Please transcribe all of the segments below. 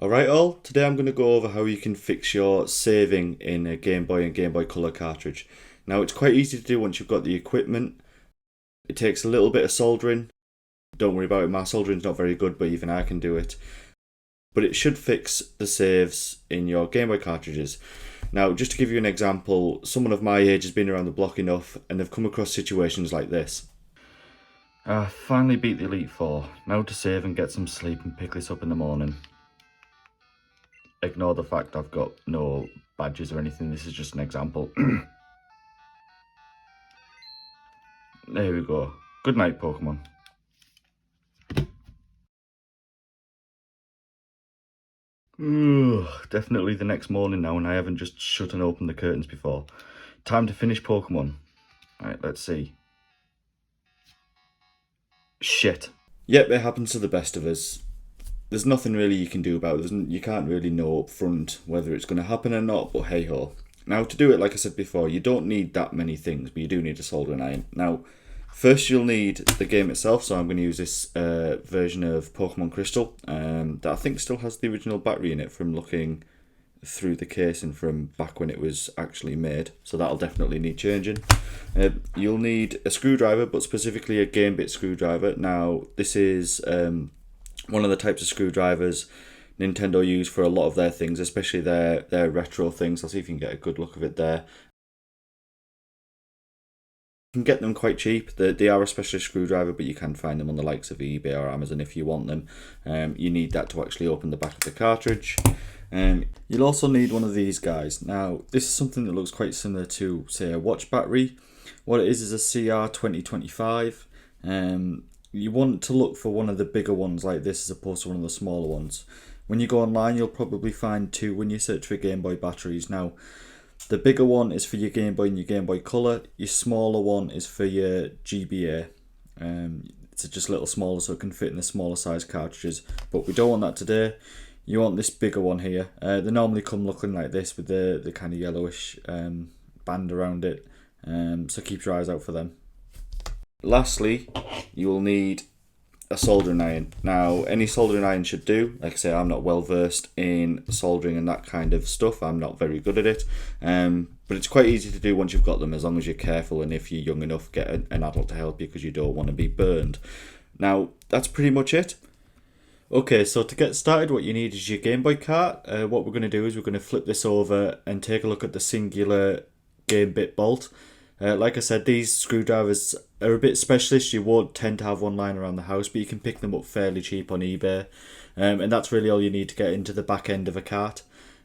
Alright all, today I'm going to go over how you can fix your saving in a Game Boy and Game Boy Color cartridge. Now it's quite easy to do once you've got the equipment. It takes a little bit of soldering. Don't worry about it, my soldering's not very good, but even I can do it. But it should fix the saves in your Game Boy cartridges. Now just to give you an example, someone of my age has been around the block enough and they've come across situations like this. I finally beat the Elite Four. Now to save and get some sleep and pick this up in the morning. Ignore the fact I've got no badges or anything, this is just an example. There we go. Good night, Pokemon. Definitely the next morning now, and I haven't just shut and opened the curtains before. Time to finish Pokemon. Alright, let's see. Shit. Yep, it happens to the best of us. There's nothing really you can do about it. You can't really know up front whether it's going to happen or not, but hey ho. Now to do it, like I said before, you don't need that many things, but you do need a soldering iron. Now, first you'll need the game itself, so I'm going to use this version of Pokemon Crystal that I think still has the original battery in it from looking through the casing from back when it was actually made, so that'll definitely need changing. You'll need a screwdriver, but specifically a game bit screwdriver. Now, this is one of the types of screwdrivers Nintendo use for a lot of their things, especially their retro things. I'll see if you can get a good look of it there. You can get them quite cheap. They are a specialist screwdriver, but you can find them on the likes of eBay or Amazon if you want them. You need that to actually open the back of the cartridge. You'll also need one of these guys. Now, this is something that looks quite similar to, say, a watch battery. What it is a CR2025. You want to look for one of the bigger ones like this as opposed to one of the smaller ones. When you go online, you'll probably find two when you search for Game Boy batteries. Now, the bigger one is for your Game Boy and your Game Boy Color. Your smaller one is for your GBA. It's just a little smaller so it can fit in the smaller size cartridges. But we don't want that today. You want this bigger one here. They normally come looking like this with the kind of yellowish band around it. So keep your eyes out for them. Lastly, you will need a soldering iron. Now, any soldering iron should do. Like I say, I'm not well versed in soldering and that kind of stuff. I'm not very good at it. But it's quite easy to do once you've got them, as long as you're careful and if you're young enough, get an adult to help you because you don't want to be burned. Now, that's pretty much it. Okay, so to get started, what you need is your Game Boy cart. What we're going to do is we're going to flip this over and take a look at the singular game bit bolt. Like I said, these screwdrivers are a bit specialist. You won't tend to have one lying around the house, but you can pick them up fairly cheap on eBay. And that's really all you need to get into the back end of a cart.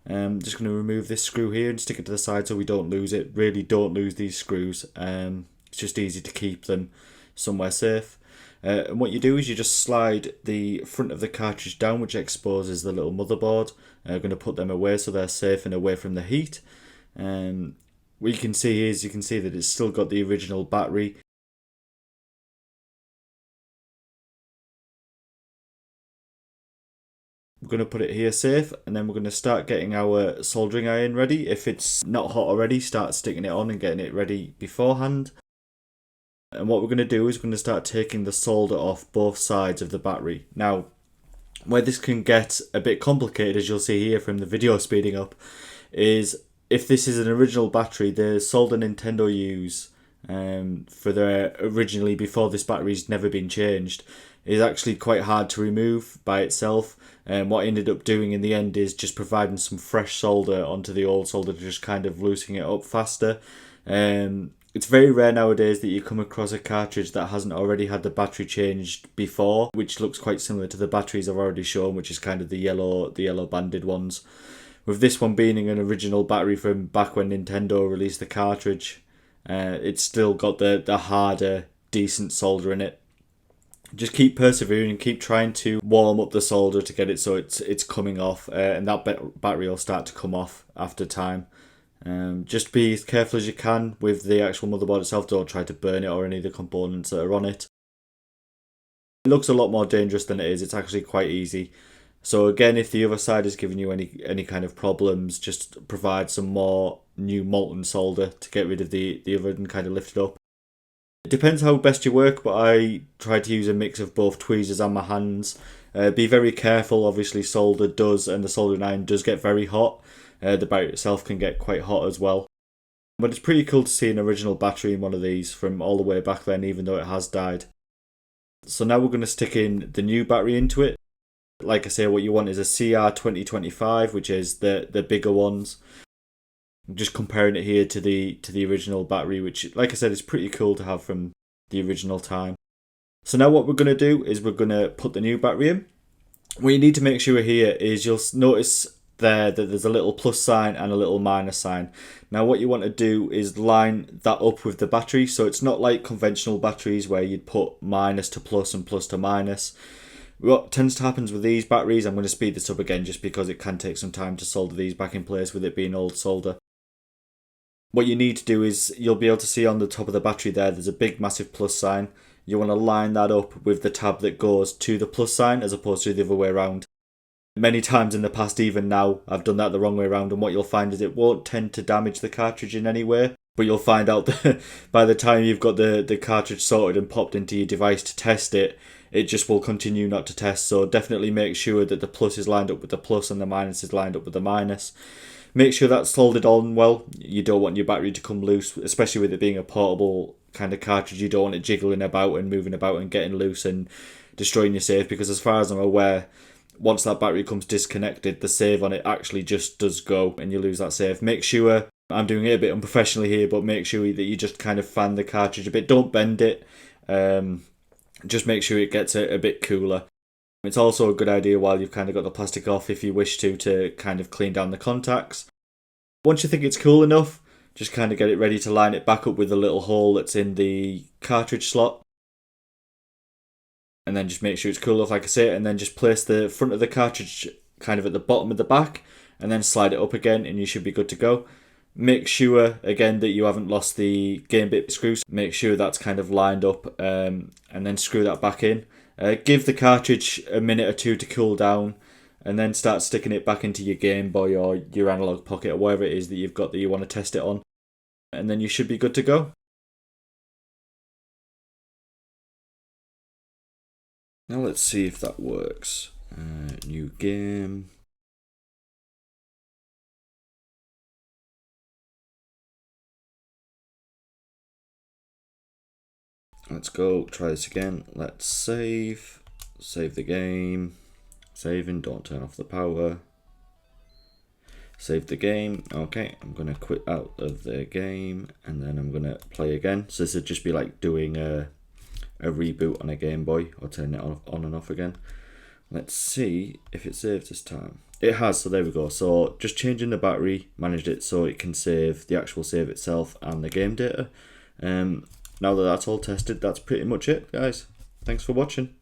Just going to remove this screw here and stick it to the side so we don't lose it. Really don't lose these screws. It's just easy to keep them somewhere safe. And what you do is you just slide the front of the cartridge down, which exposes the little motherboard. We're going to put them away so they're safe and away from the heat. What you can see is that it's still got the original battery. We're going to put it here safe, and then we're going to start getting our soldering iron ready. If it's not hot already, start sticking it on and getting it ready beforehand. And what we're going to do is we're going to start taking the solder off both sides of the battery. Now, where this can get a bit complicated, as you'll see here from the video speeding up, is if this is an original battery, the solder Nintendo use for their originally before this battery's never been changed is actually quite hard to remove by itself. And what I ended up doing in the end is just providing some fresh solder onto the old solder to just kind of loosen it up faster. It's very rare nowadays that you come across a cartridge that hasn't already had the battery changed before, which looks quite similar to the batteries I've already shown, which is kind of the yellow banded ones. With this one being an original battery from back when Nintendo released the cartridge, it's still got the harder, decent solder in it. Just keep persevering and keep trying to warm up the solder to get it so it's coming off, and that battery will start to come off after time. Just be as careful as you can with the actual motherboard itself. Don't try to burn it or any of the components that are on it. It looks a lot more dangerous than it is. It's actually quite easy. So again, if the other side is giving you any kind of problems, just provide some more new molten solder to get rid of the other and kind of lift it up. It depends how best you work, but I try to use a mix of both tweezers and my hands. Be very careful, obviously solder does, and the soldering iron does get very hot. The battery itself can get quite hot as well. But it's pretty cool to see an original battery in one of these from all the way back then, even though it has died. So now we're going to stick in the new battery into it. Like I say, what you want is a CR2025, which is the bigger ones. I'm just comparing it here to the original battery, which, like I said, is pretty cool to have from the original time. So now what we're going to do is we're going to put the new battery in. What you need to make sure here is you'll notice there that there's a little plus sign and a little minus sign. Now what you want to do is line that up with the battery, so it's not like conventional batteries where you'd put minus to plus and plus to minus. What tends to happen with these batteries, I'm going to speed this up again just because it can take some time to solder these back in place with it being old solder. What you need to do is, you'll be able to see on the top of the battery there's a big massive plus sign. You want to line that up with the tab that goes to the plus sign as opposed to the other way around. Many times in the past, even now, I've done that the wrong way around, and what you'll find is it won't tend to damage the cartridge in any way, but you'll find out that by the time you've got the cartridge sorted and popped into your device to test it, it just will continue not to test. So definitely make sure that the plus is lined up with the plus and the minus is lined up with the minus. Make sure that's soldered on well. You don't want your battery to come loose, especially with it being a portable kind of cartridge. You don't want it jiggling about and moving about and getting loose and destroying your save, because as far as I'm aware, once that battery comes disconnected, the save on it actually just does go and you lose that save. Make sure, I'm doing it a bit unprofessionally here, but make sure that you just kind of fan the cartridge a bit. Don't bend it. Just make sure it gets a bit cooler. It's also a good idea, while you've kind of got the plastic off, if you wish to kind of clean down the contacts. Once you think it's cool enough, just kind of get it ready to line it back up with the little hole that's in the cartridge slot. And then just make sure it's cool enough, like I say, and then just place the front of the cartridge kind of at the bottom of the back, and then slide it up again, and you should be good to go. Make sure, again, that you haven't lost the game bit screws. Make sure that's kind of lined up, and then screw that back in. Give the cartridge a minute or two to cool down, and then start sticking it back into your Game Boy or your analog pocket or whatever it is that you've got that you want to test it on. And then you should be good to go. Now let's see if that works. New game. Let's go, try this again. Let's save the game. Saving, don't turn off the power. Save the game. Okay, I'm going to quit out of the game and then I'm going to play again. So this would just be like doing a reboot on a Game Boy, or turn it on and off again. Let's see if it saves this time. It has, so there we go. So just changing the battery, managed it so it can save the actual save itself and the game data. Now that that's all tested, that's pretty much it, guys. Thanks for watching.